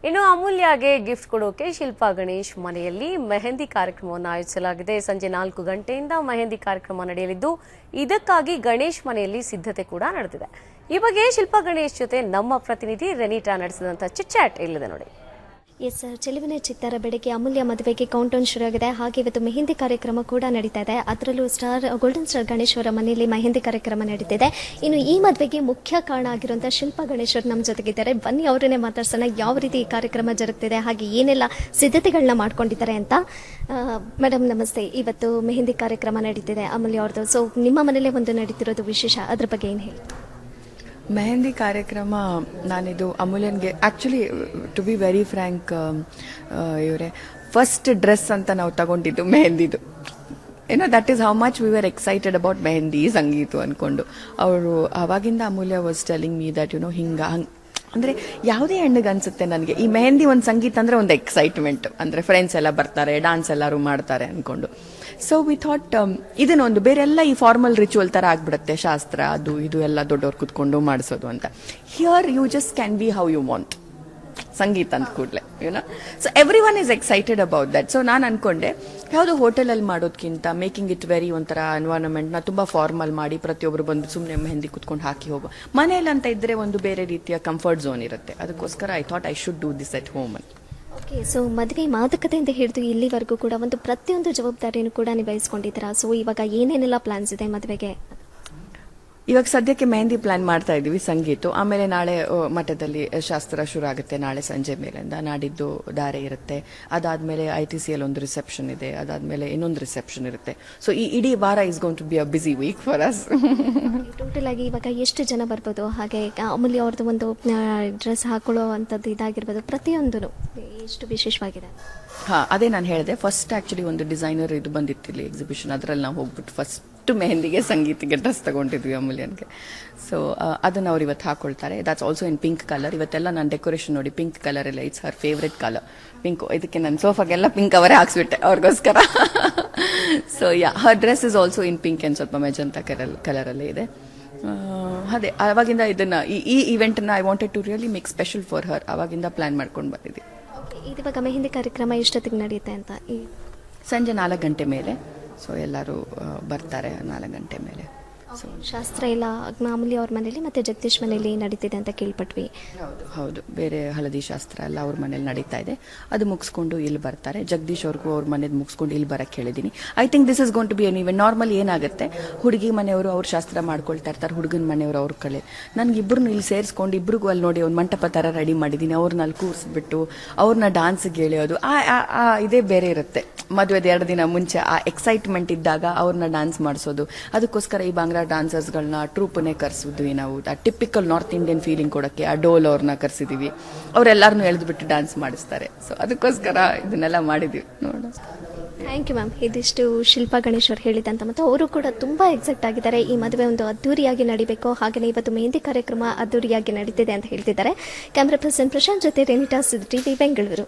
ಇನ್ನು ಅಮೂಲ್ಯಗೆ ಗಿಫ್ಟ್ ಕೊಡೋಕೆ ಶಿಲ್ಪಾ ಗಣೇಶ್ ಮನೆಯಲ್ಲಿ ಮೆಹಂದಿ ಕಾರ್ಯಕ್ರಮವನ್ನು ಆಯೋಜಿಸಲಾಗಿದೆ. ಸಂಜೆ 4 ಗಂಟೆಯಿಂದ ಮೆಹಂದಿ ಕಾರ್ಯಕ್ರಮ ನಡೆಯಲಿದ್ದು ಇದಕ್ಕಾಗಿ ಗಣೇಶ್ ಮನೆಯಲ್ಲಿ ಸಿದ್ಧತೆ ಕೂಡ ನಡೆದಿದೆ. ಈ ಬಗ್ಗೆ ಶಿಲ್ಪಾ ಗಣೇಶ್ ಜೊತೆ ನಮ್ಮ ಪ್ರತಿನಿಧಿ ರೆನಿಟಾ ನಡೆಸಿದಂತ ಚಿಟ್ಚಾಟ್ ಇಲ್ಲಿದೆ ನೋಡಿ. ಎಸ್ ಸರ್, ಚೆಲುವಿನ ಚಿತ್ತಾರ ಬೆಳಗ್ಗೆ ಅಮೂಲ್ಯ ಮದುವೆಗೆ ಕೌಂಟೌನ್ ಶುರುವಾಗಿದೆ. ಹಾಗೆ ಇವತ್ತು ಮೆಹಂದಿ ಕಾರ್ಯಕ್ರಮ ಕೂಡ ನಡೀತಾ ಇದೆ. ಅದರಲ್ಲೂ ಗೋಲ್ಡನ್ ಸ್ಟಾರ್ ಗಣೇಶ್ ಅವರ ಮನೆಯಲ್ಲಿ ಮೆಹಂದಿ ಕಾರ್ಯಕ್ರಮ ನಡೀತಿದೆ. ಇನ್ನು ಈ ಮದುವೆಗೆ ಮುಖ್ಯ ಕಾರಣ ಆಗಿರುವಂತಹ ಶಿಲ್ಪಾ ಗಣೇಶ್ ಅವರು ನಮ್ಮ ಜೊತೆಗಿದ್ದಾರೆ. ಬನ್ನಿ ಅವರನ್ನೇ ಮಾತಾಡ್ಸೋಣ, ಯಾವ ರೀತಿ ಈ ಕಾರ್ಯಕ್ರಮ ಜರುಗ್ತಿದೆ, ಹಾಗೆ ಏನೆಲ್ಲ ಸಿದ್ಧತೆಗಳನ್ನ ಮಾಡ್ಕೊಂಡಿದ್ದಾರೆ ಅಂತ. ಮೇಡಮ್ ನಮಸ್ತೆ. ಇವತ್ತು ಮೆಹಂದಿ ಕಾರ್ಯಕ್ರಮ ನಡೀತಿದೆ ಅಮೂಲ್ಯ ಅವ್ರದ್ದು. ಸೊ ನಿಮ್ಮ ಮನೇಲೆ ಒಂದು ನಡೀತಿರೋದು ವಿಶೇಷ, ಅದ್ರ ಬಗ್ಗೆ ಏನು ಹೇಳಿ? ಮೆಹಂದಿ ಕಾರ್ಯಕ್ರಮ ನಾನಿದು ಅಮೂಲ್ಯನ್ಗೆ actually to be very frank, ಇವರೇ ಫಸ್ಟ್ ಡ್ರೆಸ್ ಅಂತ ನಾವು ತಗೊಂಡಿದ್ದು ಮೆಹಂದಿದು. That is how much we are excited about mehndi sangeet ಅಂದ್ಕೊಂಡು. ಅವರು ಆವಾಗಿಂದ Amulya was telling me that ಹಂಗೆ ಅಂದರೆ ಯಾವುದೇ ಹೆಣ್ಣಿಗೆ ಅನ್ಸುತ್ತೆ ನನಗೆ ಈ ಮೆಹಂದಿ ಒಂದು ಸಂಗೀತ ಅಂದರೆ ಒಂದು ಎಕ್ಸೈಟ್ಮೆಂಟ್, ಅಂದರೆ ಫ್ರೆಂಡ್ಸ್ ಎಲ್ಲ ಬರ್ತಾರೆ, ಡಾನ್ಸ್ ಎಲ್ಲರೂ ಮಾಡ್ತಾರೆ ಅಂದ್ಕೊಂಡು. ಸೊ ವಿ ಥಾಟ್ ಇದನ್ನೊಂದು ಬೇರೆಲ್ಲ ಈ ಫಾರ್ಮಲ್ ರಿಚುವಲ್ ಥರ ಆಗ್ಬಿಡುತ್ತೆ, ಶಾಸ್ತ್ರ ಅದು ಇದು ಎಲ್ಲ ದೊಡ್ಡವ್ರು ಕೂತ್ಕೊಂಡು ಮಾಡಿಸೋದು ಅಂತ. Here you just can be how you want sangeet ಅಂದ ಕೂಡಲೇ so everyone is excited about that. So ನಾನು ಅನ್ಕೊಂಡೆ ಯಾವುದು ಹೋಟೆಲಲ್ಲಿ ಮಾಡೋದಕ್ಕಿಂತ ಮೇಕಿಂಗ್ ಇಟ್ ವೆರಿ ಒಂಥರ ಎನ್ವೈರನ್ಮೆಂಟ್ನ ತುಂಬ ಫಾರ್ಮಲ್ ಮಾಡಿ ಪ್ರತಿಯೊಬ್ಬರು ಬಂದು ಸುಮ್ಮನೆ ಮೆಹಂದಿ ಕುತ್ಕೊಂಡು ಹಾಕಿ ಹೋಗೋ. ಮನೇಲಿ ಅಂತ ಇದ್ದರೆ ಒಂದು ಬೇರೆ ರೀತಿಯ ಕಂಫರ್ಟ್ ಝೋನ್ ಇರುತ್ತೆ. ಅದಕ್ಕೋಸ್ಕರ I thought I should do this at home ಅಂತ. ಓಕೆ, ಸೊ ಮದುವೆ ಮಾತುಕತೆಯಿಂದ ಹಿಡಿದು ಇಲ್ಲಿವರೆಗೂ ಕೂಡ ಒಂದು ಪ್ರತಿಯೊಂದು ಜವಾಬ್ದಾರಿಯನ್ನು ಕೂಡ ನಿಭಾಯಿಸ್ಕೊಂಡಿದ್ದೀರಾ. ಸೊ ಇವಾಗ ಏನೇನೆಲ್ಲ ಪ್ಲಾನ್ಸ್ ಇದೆ ಮದುವೆಗೆ? ಇವಾಗ ಸದ್ಯಕ್ಕೆ ಮೆಹಂದಿ ಪ್ಲಾನ್ ಮಾಡ್ತಾ ಇದ್ದೀವಿ, ಸಂಗೀತು. ಆಮೇಲೆ ನಾಳೆ ಮಠದಲ್ಲಿ ಶಾಸ್ತ್ರ ಶುರು ಆಗುತ್ತೆ, ನಾಳೆ ಸಂಜೆ ಮೇಲಿಂದ. ನಾಡಿದ್ದು ಧಾರೆ ಇರುತ್ತೆ. ಅದಾದ್ಮೇಲೆ ITCL ಒಂದು ರಿಸೆಪ್ಷನ್ ಇದೆ, ಅದಾದ್ಮೇಲೆ ಇನ್ನೊಂದು ರಿಸೆಪ್ಷನ್ ಇರುತ್ತೆ. ಸೊ ಈ ಇಡೀ ವಾರ is going to be a busy week for us. Total ಆಗಿ ಇವಾಗ ಎಷ್ಟು ಜನ ಬರ್ಬೋದು? ಹಾಗೆ ಅಮೂಲ್ಯ ಅವ್ರದ್ದು ಒಂದು ಡ್ರೆಸ್ ಹಾಕೊಳ್ಳೋ ಅಂಥದ್ದು ಇದಾಗಿರ್ಬೋದು, ಪ್ರತಿಯೊಂದು ಎಷ್ಟು ವಿಶೇಷವಾಗಿದೆ? ಅದೇ ನಾನು ಹೇಳಿದೆ, ಫಸ್ಟ್ ಆಕ್ಚುಲಿ ಒಂದು ಡಿಸೈನರ್ ಇದು ಬಂದಿತ್ತಿಲ್ಲಿ ಎಕ್ಸಿಬಿಷನ್, ಅದರಲ್ಲಿ ನಾವು ಹೋಗ್ಬಿಟ್ಟು ಫಸ್ಟ್ ಮೆಹಂದಿಗೆ ಸಂಗೀತಿಗೆ ಡ್ರೆಸ್ ತಗೊಂಡಿದ್ವಿ ಅಮೂಲ್ಯನ್ಗೆ. ಸೊ ಅದನ್ನ ಅವ್ರು ಇವತ್ತು ಹಾಕೊಳ್ತಾರೆ. That's also in pink colour. ಇವತ್ತೆಲ್ಲ ನಾನು ಡೆಕೋರೇಷನ್ ನೋಡಿ ಪಿಂಕ್ ಕಲರ್ ಎಲ್ಲ, it's her favourite colour pink. ಇದಕ್ಕೆ ನನ್ನ ಸೋಫಾಗೆಲ್ಲ ಪಿಂಕ್ ಅವರೇ ಹಾಕ್ಸ್ಬಿಟ್ಟೆ ಅವ್ರಿಗೋಸ್ಕರ. So her dress is also in pink and ಸ್ವಲ್ಪ ಮೆಜಂತಾ ಕಲರಲ್ಲೇ ಇದೆ. ಅದೇ ಅವಾಗಿಂದ ಇದನ್ನ ಈ ಇವೆಂಟ್ನ I wanted to really make special for her. ಅವಾಗಿಂದ ಪ್ಲಾನ್ ಮಾಡ್ಕೊಂಡು ಬಂದಿದ್ವಿ. ಇವಾಗ ಮೆಹಂದಿ ಕಾರ್ಯಕ್ರಮ ಎಷ್ಟೊತ್ತಿಗೆ ನಡೆಯುತ್ತೆ ಅಂತ? ಸಂಜೆ 4 ಗಂಟೆ ಮೇಲೆ. ಸೊ ಎಲ್ಲರೂ ಬರ್ತಾರೆ 4 ಗಂಟೆ ಮೇಲೆ. ಸೊ ಶಾಸ್ತ್ರ ಎಲ್ಲ ಮಾಮೂಲಿ ಅವ್ರ ಮನೇಲಿ ಮತ್ತೆ ಜಗದೀಶ್ ಮನೆಯಲ್ಲಿ ನಡೀತಿದೆ ಅಂತ ಕೇಳ್ಪಟ್ವಿ. ಹೌದು, ಬೇರೆ ಹಳದಿ ಶಾಸ್ತ್ರ ಎಲ್ಲ ಅವ್ರ ಮನೇಲಿ ನಡೀತಾ ಇದೆ. ಅದು ಮುಗಿಸ್ಕೊಂಡು ಇಲ್ಲಿ ಬರ್ತಾರೆ. ಜಗದೀಶ್ ಅವ್ರಿಗೂ ಅವ್ರ ಮನೇದು ಮುಗಿಸ್ಕೊಂಡು ಇಲ್ಲಿ ಬರಕ್ಕೆ ಹೇಳಿದ್ದೀನಿ. I think this is gonna be an event. Normally ಏನಾಗುತ್ತೆ, ಹುಡುಗಿ ಮನೆಯವರು ಅವ್ರ ಶಾಸ್ತ್ರ ಮಾಡ್ಕೊಳ್ತಾ ಇರ್ತಾರೆ, ಹುಡುಗನ ಮನೆಯವರು ಅವ್ರ ಕಡೆ. ನನ್ಗೆ ಇಬ್ಬರನ್ನು ಇಲ್ಲಿ ಸೇರಿಸ್ಕೊಂಡು ಇಬ್ಬರಿಗೂ ಅಲ್ಲಿ ನೋಡಿ ಒಂದು ಮಂಟಪ ಥರ ರೆಡಿ ಮಾಡಿದ್ದೀನಿ. ಅವ್ರನ್ನ ಅಲ್ಲಿ ಕೂರಿಸ್ಬಿಟ್ಟು ಅವ್ರನ್ನ ಡಾನ್ಸ್ಗೆ ಎಳೆಯೋದು ಇದೇ ಬೇರೆ ಇರುತ್ತೆ. ಮದುವೆದ 2 ದಿನ ಮುಂಚೆ ಆ ಎಕ್ಸೈಟ್ಮೆಂಟ್ ಇದ್ದಾಗ ಅವ್ರನ್ನ ಡಾನ್ಸ್ ಮಾಡಿಸೋದು. ಅದಕ್ಕೋಸ್ಕರ ಈ ಬಾಂಗ್ಲಾ ಡಾನ್ಸರ್ಸ್ಗಳನ್ನ ಟ್ರೂಪನ್ನೇ ಕರೆಸಿದ್ವಿ ನಾವು. ಆ ಟಿಪಿಕಲ್ ನಾರ್ತ್ ಇಂಡಿಯನ್ ಫೀಲಿಂಗ್ ಕೊಡೋಕ್ಕೆ ಆ ಡೋಲ್ ಅವ್ರನ್ನ ಕರೆಸಿದೀವಿ. ಅವರೆಲ್ಲರನ್ನೂ ಎಳೆದ್ಬಿಟ್ಟು ಡಾನ್ಸ್ ಮಾಡಿಸ್ತಾರೆ. ಸೊ ಅದಕ್ಕೋಸ್ಕರ ಇದನ್ನೆಲ್ಲ ಮಾಡಿದ್ವಿ. ನೋಡೋಣ. Thank you ma'am. ಇದಿಷ್ಟು ಶಿಲ್ಪಾ ಗಣೇಶ್ ಅವರು ಹೇಳಿದಂತ, ಮತ್ತು ಅವರು ಕೂಡ ತುಂಬಾ ಎಕ್ಸೈಟ್ ಆಗಿದ್ದಾರೆ. ಈ ಮದುವೆ ಒಂದು ಅದ್ದೂರಿಯಾಗಿ ನಡೀಬೇಕು, ಹಾಗೆಯೇ ಇವತ್ತು ಮೆಹಂದಿ ಕಾರ್ಯಕ್ರಮ ಅದ್ದೂರಿಯಾಗಿ ನಡೀತಿದೆ ಅಂತ ಹೇಳ್ತಿದ್ದಾರೆ. ಕ್ಯಾಮ್ರಾ ಪರ್ಸನ್ ಪ್ರಶಾಂತ್ ಜೊತೆ ರೆನಿಟಾ, ಸುದ್ದಿ ಟಿವಿ, ಬೆಂಗಳೂರು.